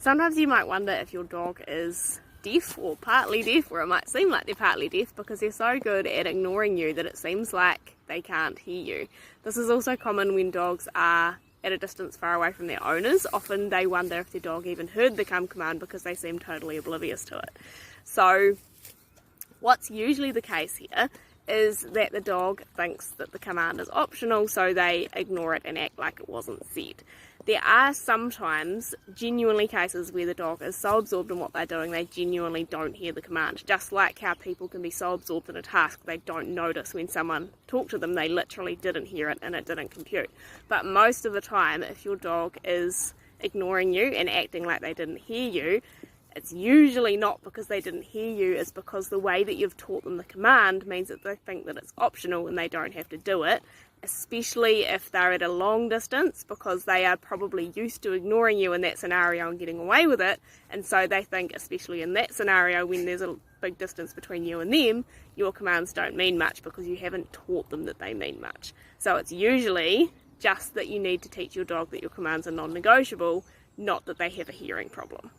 Sometimes you might wonder if your dog is deaf or partly deaf, or it might seem like they're partly deaf because they're so good at ignoring you that it seems like they can't hear you. This is also common when dogs are at a distance far away from their owners. Often they wonder if their dog even heard the come command because they seem totally oblivious to it. So what's usually the case here is that the dog thinks that the command is optional, so they ignore it and act like it wasn't said. There are sometimes genuinely cases where the dog is so absorbed in what they're doing they genuinely don't hear the command. Just like how people can be so absorbed in a task they don't notice when someone talked to them, they literally didn't hear it and it didn't compute. But most of the time, if your dog is ignoring you and acting like they didn't hear you, it's usually not because they didn't hear you, it's because the way that you've taught them the command means that they think that it's optional and they don't have to do it, especially if they're at a long distance, because they are probably used to ignoring you in that scenario and getting away with it, and so they think, especially in that scenario when there's a big distance between you and them, your commands don't mean much because you haven't taught them that they mean much. So it's usually just that you need to teach your dog that your commands are non-negotiable, not that they have a hearing problem.